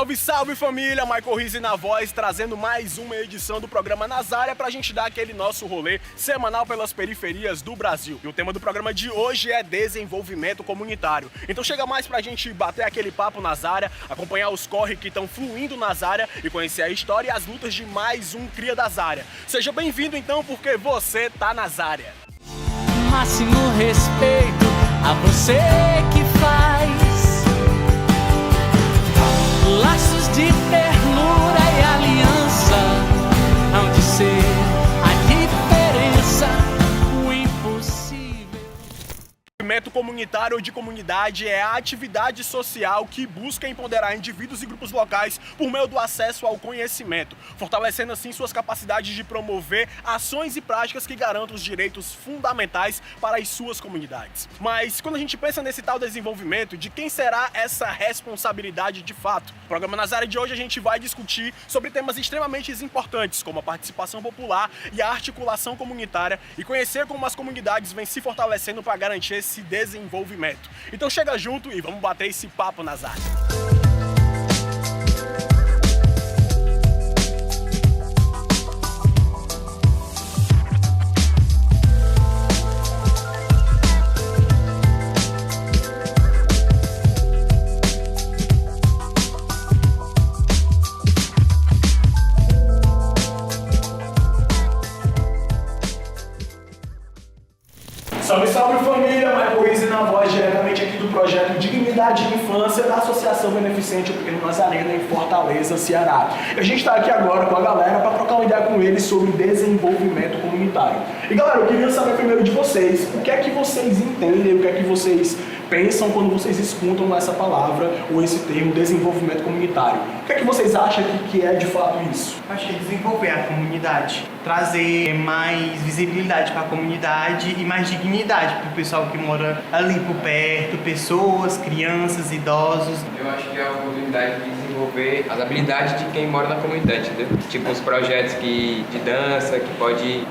Salve, salve família, Michael Rizzi na voz, trazendo mais uma edição do programa Nazária pra gente dar aquele nosso rolê semanal pelas periferias do Brasil. E o tema do programa de hoje é desenvolvimento comunitário. Então chega mais pra gente bater aquele papo Nazária, acompanhar os corre que estão fluindo Nazária e conhecer a história e as lutas de mais um cria da Zária. Seja bem-vindo então, porque você tá na Zária. Máximo respeito a você que faz laços de ternura e aliança, hão de ser a diferença, o impossível. O movimento comunitário ou de comunidade é a atividade social que busca empoderar indivíduos e grupos locais por meio do acesso ao conhecimento, fortalecendo assim suas capacidades de promover ações e práticas que garantam os direitos fundamentais para as suas comunidades. Mas quando a gente pensa nesse tal desenvolvimento, de quem será essa responsabilidade de fato? No programa Nazária de hoje a gente vai discutir sobre temas extremamente importantes, como a participação popular e a articulação comunitária, e conhecer como as comunidades vêm se fortalecendo para garantir esse desenvolvimento. Então chega junto e vamos bater esse papo nas áreas. Salve, salve família, Michael Rizzi na voz, diretamente aqui do projeto Dignidade de Infância da Associação Beneficente O Pequeno Nazareno em Fortaleza, Ceará. E a gente está aqui agora com a galera para trocar uma ideia com eles sobre desenvolvimento comunitário. E galera, eu queria saber primeiro de vocês, o que é que vocês entendem, o que é que vocês pensam quando vocês escutam essa palavra ou esse termo desenvolvimento comunitário? O que é que vocês acham que é de fato isso? Acho que desenvolver a comunidade, trazer mais visibilidade para a comunidade e mais dignidade para o pessoal que mora ali por perto, pessoas, crianças, idosos. Eu acho que é a oportunidade de desenvolver as habilidades de quem mora na comunidade, entendeu? Tipo os projetos de dança, que pode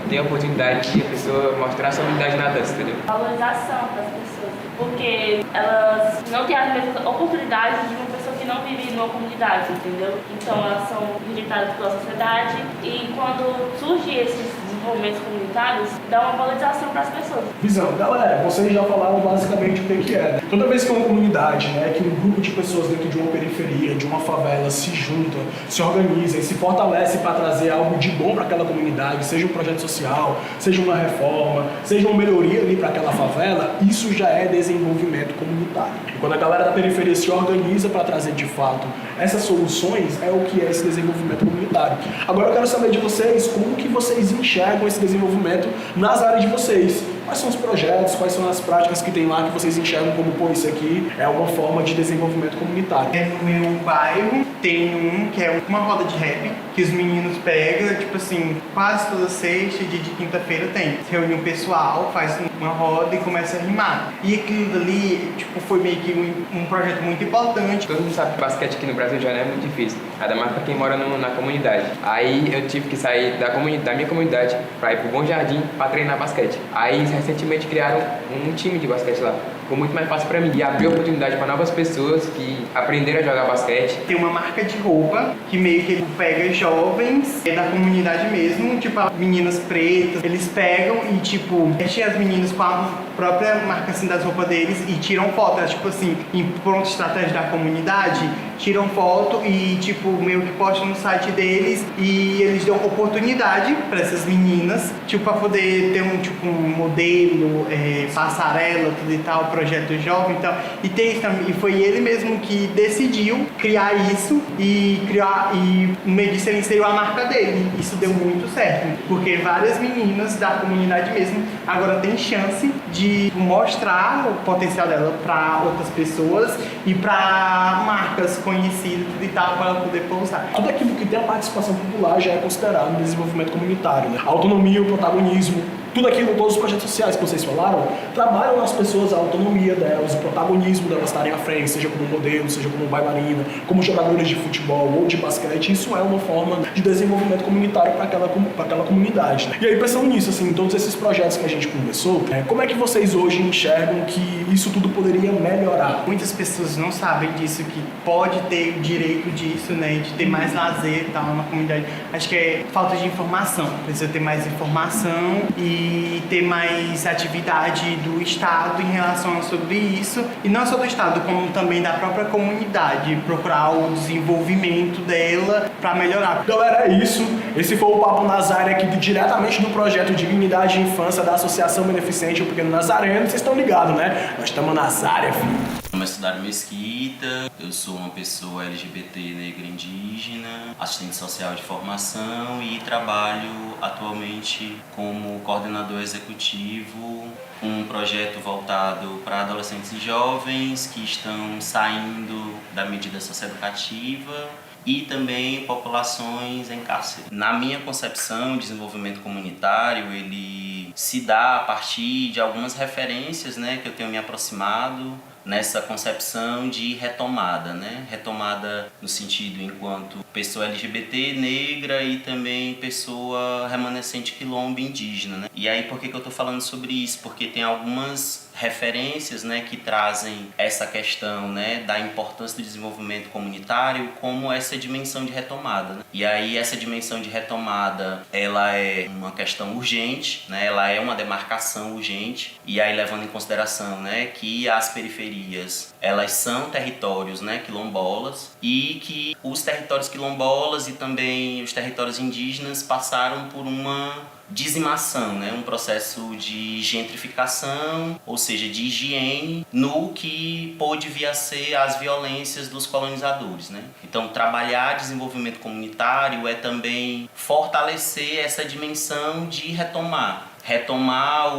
ter a oportunidade de a pessoa mostrar sua habilidade na dança, entendeu? Valorização para as pessoas, porque elas não têm as mesmas oportunidades de uma pessoa que não vive numa comunidade, entendeu? Então elas são rejeitadas pela sociedade e quando surgem esses desenvolvimentos comunitários, dá uma valorização para as pessoas. Visão, galera, vocês já falaram basicamente o que é. Toda vez que uma comunidade, que um grupo de pessoas dentro de uma periferia, de uma favela se junta, se organiza e se fortalece para trazer algo de bom para aquela comunidade, seja um projeto social, seja uma reforma, seja uma melhoria ali para aquela favela, isso já é desenvolvimento comunitário. E quando a galera da periferia se organiza para trazer de fato essas soluções, é o que é esse desenvolvimento comunitário. Agora eu quero saber de vocês, como que vocês enxergam esse desenvolvimento nas áreas de vocês? Quais são os projetos, quais são as práticas que tem lá que vocês enxergam como, pô, isso aqui é uma forma de desenvolvimento comunitário? No meu bairro tem um que é uma roda de rap, que os meninos pegam, tipo assim, quase toda sexta e dia de quinta-feira tem. Se reúne um pessoal, faz uma roda e começa a rimar. E aquilo dali, tipo, foi meio que um projeto muito importante. Todo mundo sabe que basquete aqui no Brasil já não é muito difícil, ainda mais para quem mora na comunidade. Aí eu tive que sair da minha comunidade para ir pro Bom Jardim para treinar basquete. Aí recentemente criaram um time de basquete lá. Ficou muito mais fácil para mim e abriu oportunidade para novas pessoas que aprenderam a jogar basquete. Tem uma marca de roupa que meio que ele pega jovens da comunidade mesmo, tipo meninas pretas, eles pegam e tipo vestem as meninas com a própria marca assim das roupas deles e tiram foto, tipo assim, em pronta estratégia da comunidade, tiram foto e tipo meio que postam no site deles e eles dão oportunidade para essas meninas, tipo para poder ter um modelo, passarela, tudo e tal, projeto jovem, então, e foi ele mesmo que decidiu criar isso e no meio disso ele inseriu a marca dele. Isso deu muito certo, porque várias meninas da comunidade mesmo agora têm chance de mostrar o potencial dela para outras pessoas e para marcas conhecidas e tal, para ela poder pousar. Tudo aquilo que tem a participação popular já é considerado um desenvolvimento comunitário, né? A autonomia, o protagonismo, tudo aquilo, todos os projetos sociais que vocês falaram, trabalham nas pessoas a autonomia delas, o protagonismo delas estarem à frente, seja como modelo, seja como bailarina, como jogadores de futebol ou de basquete. Isso é uma forma de desenvolvimento comunitário para aquela comunidade. E aí, pensando nisso, assim, em todos esses projetos que a gente conversou, como é que vocês hoje enxergam que isso tudo poderia melhorar? Muitas pessoas não sabem disso, que pode ter o direito disso, né, de ter mais lazer e tal na comunidade. Acho que é falta de informação, precisa ter mais informação e ter mais atividade do Estado em relação sobre isso, e não só do Estado, como também da própria comunidade, procurar o desenvolvimento dela para melhorar. Galera, é isso. Esse foi o Papo Nazaré aqui diretamente do projeto Dignidade e Infância da Associação Beneficente O Pequeno Nazareno. Vocês estão ligados, né? Nós estamos na área, filho. Meu nome é Sudário Mesquita, eu sou uma pessoa LGBT negra indígena, assistente social de formação e trabalho atualmente como coordenador executivo, um projeto voltado para adolescentes e jovens que estão saindo da medida socioeducativa e também populações em cárcere. Na minha concepção, o desenvolvimento comunitário, ele se dá a partir de algumas referências, né, que eu tenho me aproximado nessa concepção de retomada, né? Retomada no sentido enquanto pessoa LGBT negra e também pessoa remanescente quilombo indígena, né? E aí por que eu tô falando sobre isso? Porque tem algumas referências, né, que trazem essa questão, né, da importância do desenvolvimento comunitário como essa dimensão de retomada, né? E aí essa dimensão de retomada, ela é uma questão urgente, né? Ela é uma demarcação urgente, e aí levando em consideração, né, que as periferias, elas são territórios, né, quilombolas, e que os territórios quilombolas e também os territórios indígenas passaram por uma dizimação, né? Um processo de gentrificação, ou seja, de higiene, no que pôde vir a ser as violências dos colonizadores, né? Então, trabalhar desenvolvimento comunitário é também fortalecer essa dimensão de retomar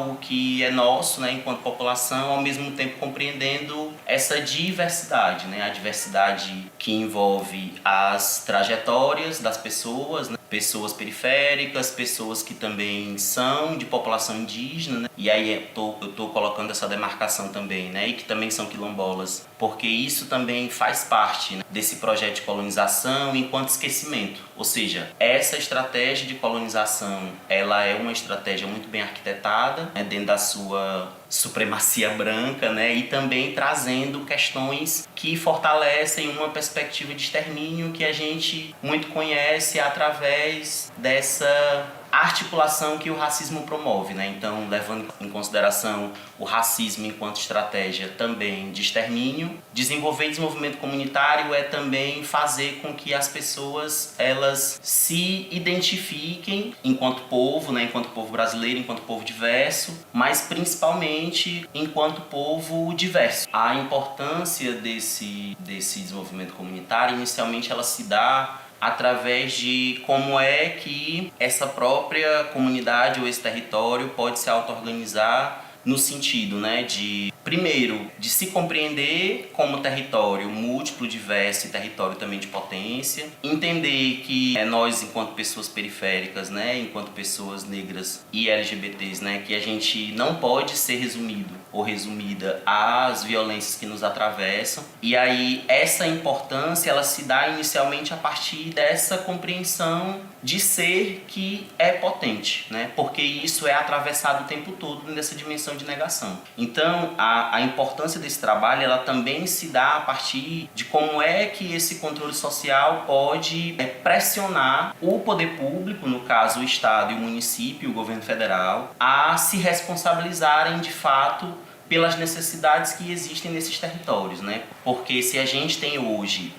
o que é nosso, né, enquanto população, ao mesmo tempo compreendendo essa diversidade, né? A diversidade que envolve as trajetórias das pessoas, né? Pessoas periféricas, pessoas que também são de população indígena, né? E aí eu tô colocando essa demarcação também, né? E que também são quilombolas, porque isso também faz parte, né, desse projeto de colonização enquanto esquecimento. Ou seja, essa estratégia de colonização, ela é uma estratégia muito bem arquitetada, né, dentro da sua supremacia branca, né, e também trazendo questões que fortalecem uma perspectiva de extermínio que a gente muito conhece através dessa articulação que o racismo promove, né? Então, levando em consideração o racismo enquanto estratégia também de extermínio, desenvolver desenvolvimento comunitário é também fazer com que as pessoas, elas se identifiquem enquanto povo, né? Enquanto povo brasileiro, enquanto povo diverso, mas principalmente enquanto povo diverso. A importância desse desenvolvimento comunitário, inicialmente ela se dá através de como é que essa própria comunidade ou esse território pode se auto-organizar no sentido, né, de, primeiro, de se compreender como território múltiplo, diverso e território também de potência, entender que nós, enquanto pessoas periféricas, né, enquanto pessoas negras e LGBTs, né, que a gente não pode ser resumido ou resumida às violências que nos atravessam. E aí essa importância, ela se dá inicialmente a partir dessa compreensão de ser que é potente, né? Porque isso é atravessado o tempo todo nessa dimensão de negação. Então, a importância desse trabalho, ela também se dá a partir de como é que esse controle social pode pressionar o poder público, no caso o Estado e o município, o governo federal, a se responsabilizarem de fato pelas necessidades que existem nesses territórios, né? Porque se a gente tem hoje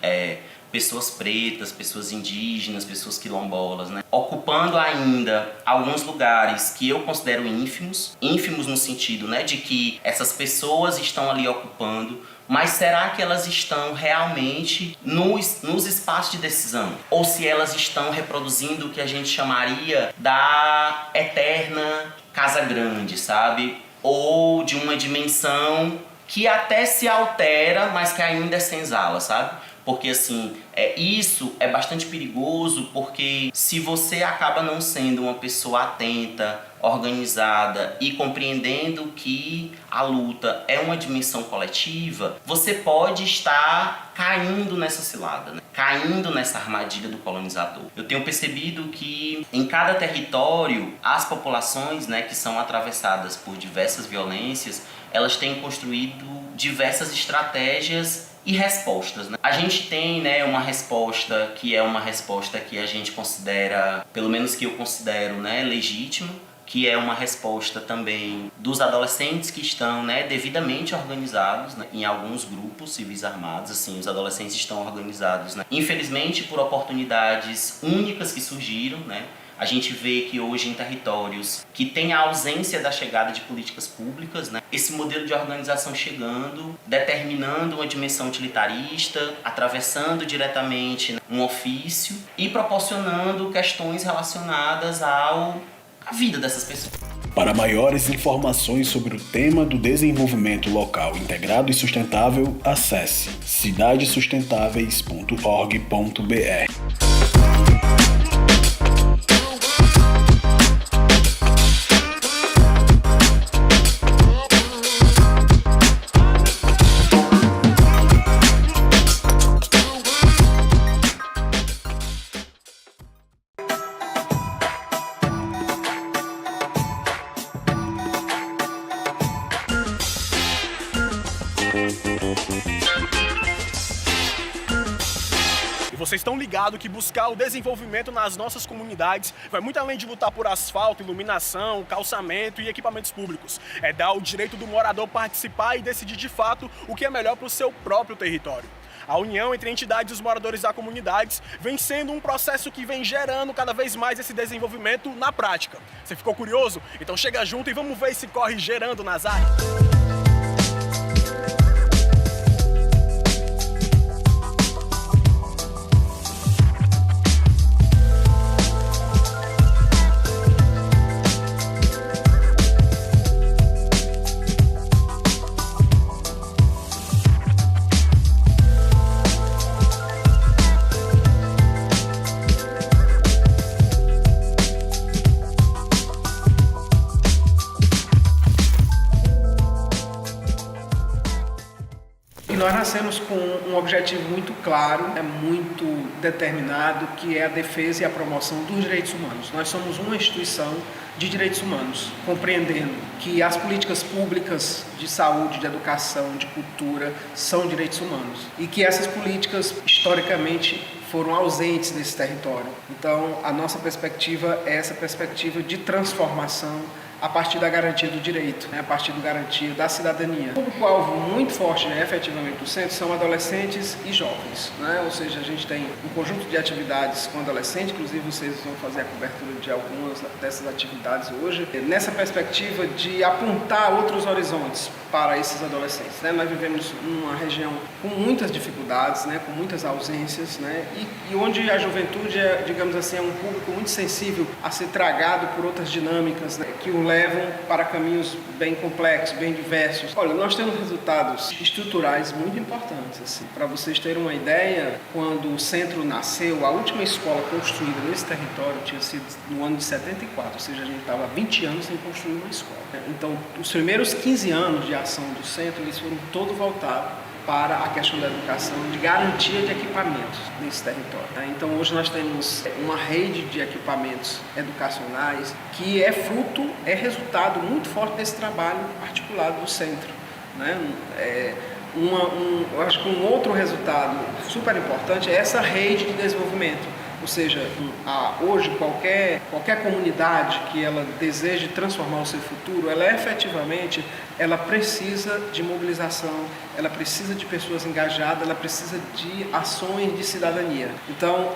pessoas pretas, pessoas indígenas, pessoas quilombolas, né, ocupando ainda alguns lugares que eu considero ínfimos no sentido, né, de que essas pessoas estão ali ocupando, mas será que elas estão realmente nos espaços de decisão? Ou se elas estão reproduzindo o que a gente chamaria da eterna casa grande, sabe? Ou de uma dimensão que até se altera, mas que ainda é senzala, sabe? Porque assim, isso é bastante perigoso, porque se você acaba não sendo uma pessoa atenta, organizada e compreendendo que a luta é uma dimensão coletiva, você pode estar caindo nessa cilada, né? Caindo nessa armadilha do colonizador. Eu tenho percebido que em cada território, as populações, né, que são atravessadas por diversas violências, elas têm construído diversas estratégias e respostas, né? A gente tem, né, uma resposta que é uma resposta que a gente considera, pelo menos que eu considero, né, legítima, que é uma resposta também dos adolescentes que estão, né, devidamente organizados, né, em alguns grupos civis armados. Assim, os adolescentes estão organizados, né, infelizmente por oportunidades únicas que surgiram, né. A gente vê que hoje em territórios que tem a ausência da chegada de políticas públicas, né, esse modelo de organização chegando, determinando uma dimensão utilitarista, atravessando diretamente, né, um ofício e proporcionando questões relacionadas à vida dessas pessoas. Para maiores informações sobre o tema do desenvolvimento local integrado e sustentável, acesse cidadesustentáveis.org.br. Vocês estão ligados que buscar o desenvolvimento nas nossas comunidades vai muito além de lutar por asfalto, iluminação, calçamento e equipamentos públicos. É dar o direito do morador participar e decidir de fato o que é melhor para o seu próprio território. A união entre entidades e os moradores da comunidade vem sendo um processo que vem gerando cada vez mais esse desenvolvimento na prática. Você ficou curioso? Então chega junto e vamos ver esse corre gerando nas áreas. Nós nascemos com um objetivo muito claro, muito determinado, que é a defesa e a promoção dos direitos humanos. Nós somos uma instituição de direitos humanos, compreendendo que as políticas públicas de saúde, de educação, de cultura são direitos humanos e que essas políticas, historicamente, foram ausentes nesse território. Então, a nossa perspectiva é essa perspectiva de transformação a partir da garantia do direito, né? A partir da garantia da cidadania. O público-alvo muito forte, né, efetivamente, do centro são adolescentes e jovens, né? Ou seja, a gente tem um conjunto de atividades com adolescentes, inclusive vocês vão fazer a cobertura de algumas dessas atividades hoje, nessa perspectiva de apontar outros horizontes para esses adolescentes, né? Nós vivemos numa região com muitas dificuldades, né, com muitas ausências, né, e onde a juventude é, digamos assim, é um público muito sensível a ser tragado por outras dinâmicas, né, que o levam para caminhos bem complexos, bem diversos. Olha, nós temos resultados estruturais muito importantes. Assim. Para vocês terem uma ideia, quando o centro nasceu, a última escola construída nesse território tinha sido no ano de 74, ou seja, a gente estava há 20 anos sem construir uma escola. Então, os primeiros 15 anos de ação do centro, eles foram todos voltados para a questão da educação, de garantia de equipamentos nesse território. Então, hoje nós temos uma rede de equipamentos educacionais que é fruto, é resultado muito forte desse trabalho articulado do centro, né? Eu acho que um outro resultado super importante é essa rede de desenvolvimento. Ou seja, hoje qualquer comunidade que ela deseje transformar o seu futuro, ela efetivamente precisa de mobilização, ela precisa de pessoas engajadas, ela precisa de ações de cidadania. Então,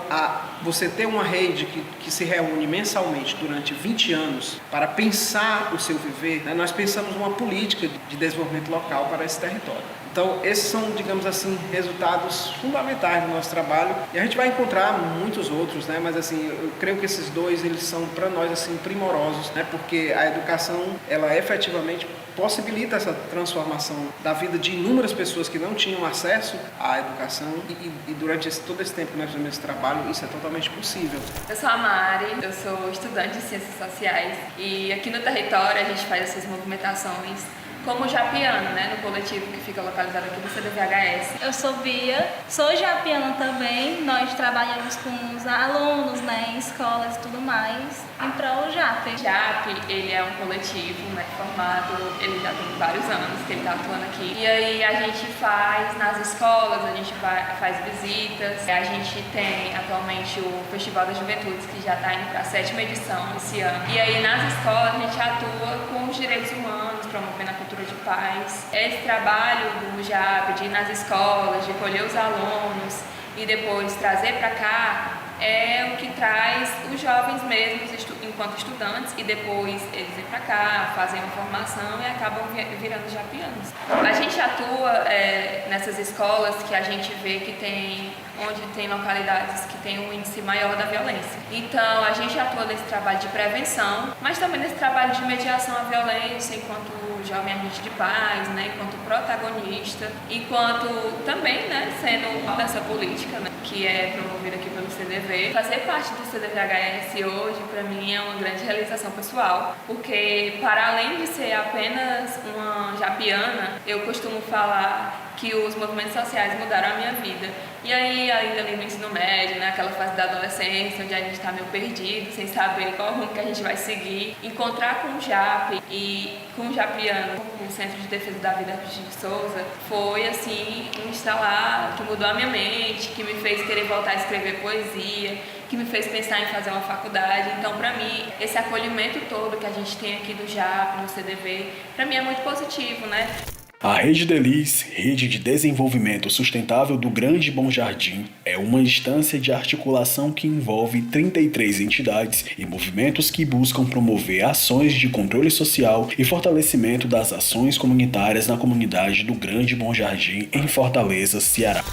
você ter uma rede que se reúne mensalmente durante 20 anos para pensar o seu viver, né? Nós pensamos uma política de desenvolvimento local para esse território. Então, esses são, digamos assim, resultados fundamentais do nosso trabalho e a gente vai encontrar muitos outros, né? Mas assim, eu creio que esses dois, eles são para nós assim primorosos, né? Porque a educação, ela efetivamente possibilita essa transformação da vida de inúmeras pessoas que não tinham acesso à educação e durante todo esse tempo que nós fazemos esse trabalho, isso é totalmente possível. Eu sou a Mari, eu sou estudante de Ciências Sociais e aqui no território a gente faz essas movimentações como japiana, né, no coletivo que fica localizado aqui no CDVHS. Eu sou Bia, sou japiana também, nós trabalhamos com os alunos, né, em escolas e tudo mais, em prol do JAP. JAP, ele é um coletivo, né, formado, ele já tem vários anos que ele está atuando aqui. E aí a gente faz nas escolas, a gente faz visitas, a gente tem atualmente o Festival das Juventudes, que já está indo para a 7ª edição esse ano. E aí nas escolas a gente atua com os direitos humanos, promovendo a cultura de paz. Esse trabalho do JAP, de ir nas escolas, de colher os alunos e depois trazer para cá, é o que traz os jovens mesmos enquanto estudantes e depois eles vêm para cá, fazem uma formação e acabam virando japianos. A gente atua nessas escolas que a gente vê que onde tem localidades que tem um índice maior da violência. Então a gente atua nesse trabalho de prevenção, mas também nesse trabalho de mediação à violência enquanto jovem agente de paz, né, enquanto protagonista, enquanto também, né, sendo dessa política, né, que é promovida aqui pelo CDV. Fazer parte do CDVHS hoje, para mim, é uma grande realização pessoal, porque para além de ser apenas uma japiana, eu costumo falar que os movimentos sociais mudaram a minha vida. E aí, ainda ali no ensino médio, né, aquela fase da adolescência, onde a gente está meio perdido, sem saber qual rumo que a gente vai seguir, encontrar com o JAP e com o Japiano, com o Centro de Defesa da Vida de Souza, foi assim um instalar que mudou a minha mente, que me fez querer voltar a escrever poesia, que me fez pensar em fazer uma faculdade. Então, para mim, esse acolhimento todo que a gente tem aqui do JAP, no CDV, para mim é muito positivo, né? A Rede Delis, Rede de Desenvolvimento Sustentável do Grande Bom Jardim, é uma instância de articulação que envolve 33 entidades e movimentos que buscam promover ações de controle social e fortalecimento das ações comunitárias na comunidade do Grande Bom Jardim, em Fortaleza, Ceará.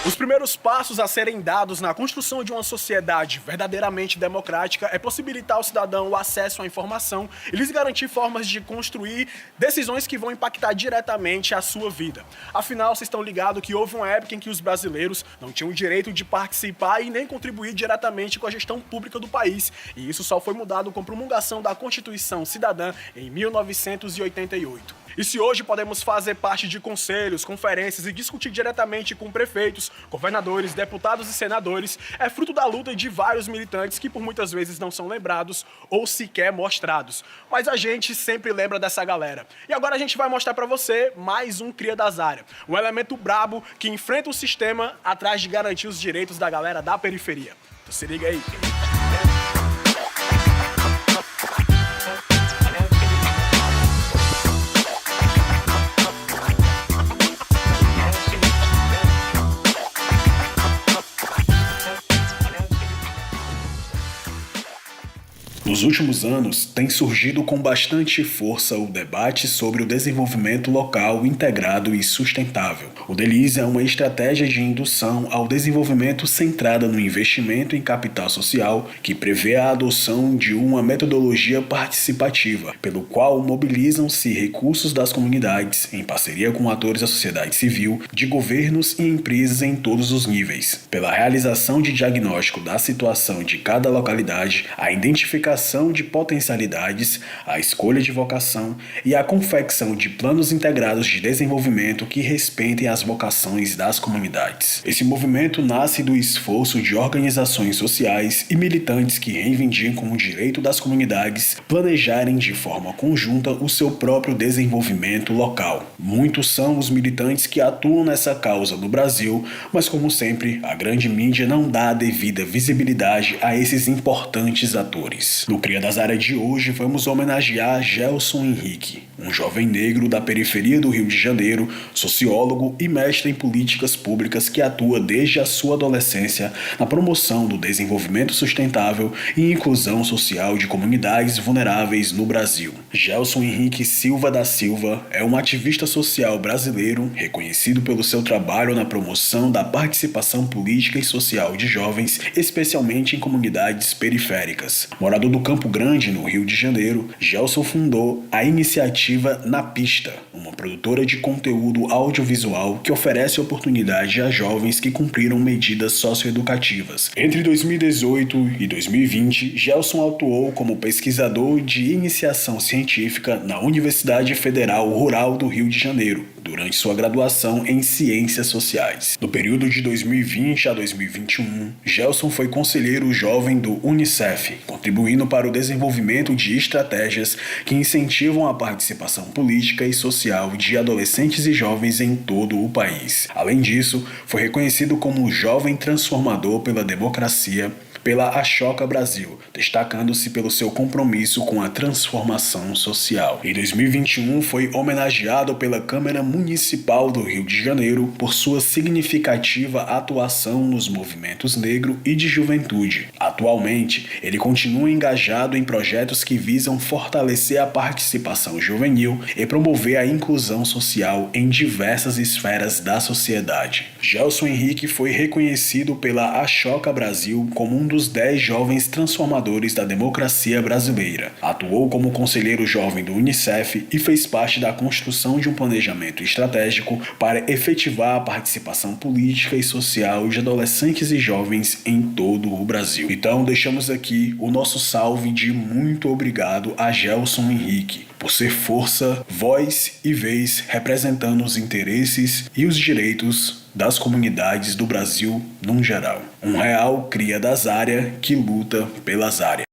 Os primeiros passos a serem dados na construção de uma sociedade verdadeiramente democrática é possibilitar ao cidadão o acesso à informação e lhes garantir formas de construir decisões que vão impactar diretamente a sua vida. Afinal, vocês estão ligados que houve uma época em que os brasileiros não tinham o direito de participar e nem contribuir diretamente com a gestão pública do país. E isso só foi mudado com a promulgação da Constituição Cidadã em 1988. E se hoje podemos fazer parte de conselhos, conferências e discutir diretamente com prefeitos, governadores, deputados e senadores, é fruto da luta de vários militantes que por muitas vezes não são lembrados ou sequer mostrados. Mas a gente sempre lembra dessa galera. E agora a gente vai mostrar pra você mais um cria das áreas. Um elemento brabo que enfrenta o sistema atrás de garantir os direitos da galera da periferia. Então se liga aí. Nos últimos anos, tem surgido com bastante força o debate sobre o desenvolvimento local integrado e sustentável. O DELIS é uma estratégia de indução ao desenvolvimento centrada no investimento em capital social que prevê a adoção de uma metodologia participativa, pelo qual mobilizam-se recursos das comunidades, em parceria com atores da sociedade civil, de governos e empresas em todos os níveis, pela realização de diagnóstico da situação de cada localidade, a identificação de potencialidades, a escolha de vocação e a confecção de planos integrados de desenvolvimento que respeitem as vocações das comunidades. Esse movimento nasce do esforço de organizações sociais e militantes que reivindicam o direito das comunidades planejarem de forma conjunta o seu próprio desenvolvimento local. Muitos são os militantes que atuam nessa causa no Brasil, mas como sempre, a grande mídia não dá a devida visibilidade a esses importantes atores. No Cria das Áreas de hoje, vamos homenagear Gelson Henrique. um jovem negro da periferia do Rio de Janeiro, sociólogo e mestre em políticas públicas que atua desde a sua adolescência na promoção do desenvolvimento sustentável e inclusão social de comunidades vulneráveis no Brasil. Gelson Henrique Silva da Silva é um ativista social brasileiro reconhecido pelo seu trabalho na promoção da participação política e social de jovens, especialmente em comunidades periféricas. Morador do Campo Grande, no Rio de Janeiro, Gelson fundou a iniciativa Na Pista, uma produtora de conteúdo audiovisual que oferece oportunidade a jovens que cumpriram medidas socioeducativas. Entre 2018 e 2020, Gelson atuou como pesquisador de iniciação científica na Universidade Federal Rural do Rio de Janeiro, durante sua graduação em Ciências Sociais. No período de 2020 a 2021, Gelson foi conselheiro jovem do UNICEF, contribuindo para o desenvolvimento de estratégias que incentivam a participação política e social de adolescentes e jovens em todo o país. Além disso, foi reconhecido como jovem transformador pela democracia pela Ashoka Brasil, destacando-se pelo seu compromisso com a transformação social. Em 2021, foi homenageado pela Câmara Municipal do Rio de Janeiro por sua significativa atuação nos movimentos negro e de juventude. Atualmente, ele continua engajado em projetos que visam fortalecer a participação juvenil e promover a inclusão social em diversas esferas da sociedade. Gelson Henrique foi reconhecido pela Ashoka Brasil como um dos 10 jovens transformadores da democracia brasileira. Atuou como conselheiro jovem do UNICEF e fez parte da construção de um planejamento estratégico para efetivar a participação política e social de adolescentes e jovens em todo o Brasil. Então, deixamos aqui o nosso salve de muito obrigado a Gelson Henrique, por ser força, voz e vez representando os interesses e os direitos das comunidades do Brasil num geral. Um real cria das áreas que luta pelas áreas.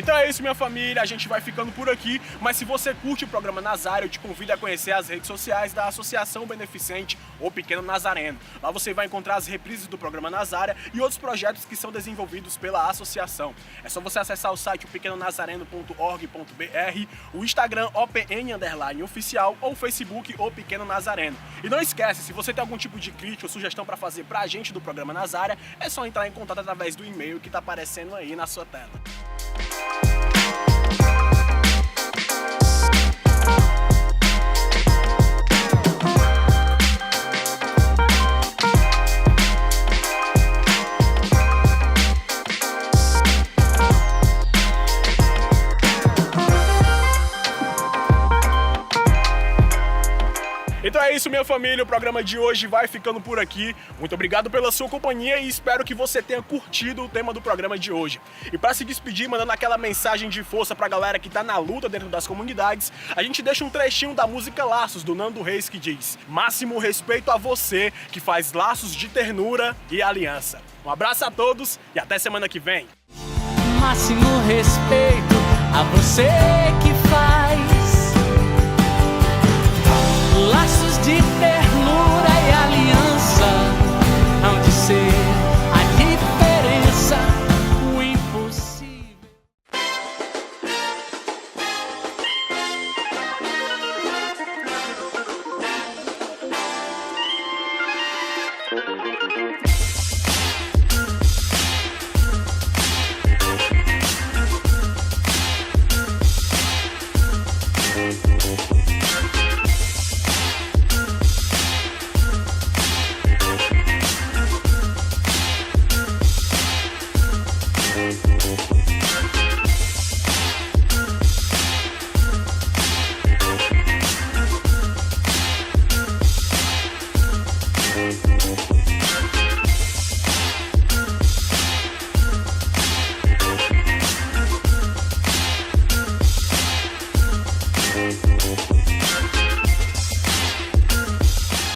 Então é isso, minha família, a gente vai ficando por aqui, mas se você curte o programa Nazário, eu te convido a conhecer as redes sociais da Associação Beneficente O Pequeno Nazareno. Lá você vai encontrar as reprises do programa Nazária e outros projetos que são desenvolvidos pela associação. É só você acessar o site opequenonazareno.org.br, o Instagram OPN_oficial ou o Facebook O Pequeno Nazareno. E não esquece, se você tem algum tipo de crítica ou sugestão para fazer pra gente do programa Nazária, é só entrar em contato através do e-mail que tá aparecendo aí na sua tela. Então é isso, minha família, o programa de hoje vai ficando por aqui. Muito obrigado pela sua companhia e espero que você tenha curtido o tema do programa de hoje. E para se despedir, mandando aquela mensagem de força pra galera que tá na luta dentro das comunidades, a gente deixa um trechinho da música Laços, do Nando Reis, que diz: máximo respeito a você, que faz laços de ternura e aliança. Um abraço a todos e até semana que vem. Máximo respeito a você que faz laços de ternura e aliança, hão de ser a diferença, o impossível.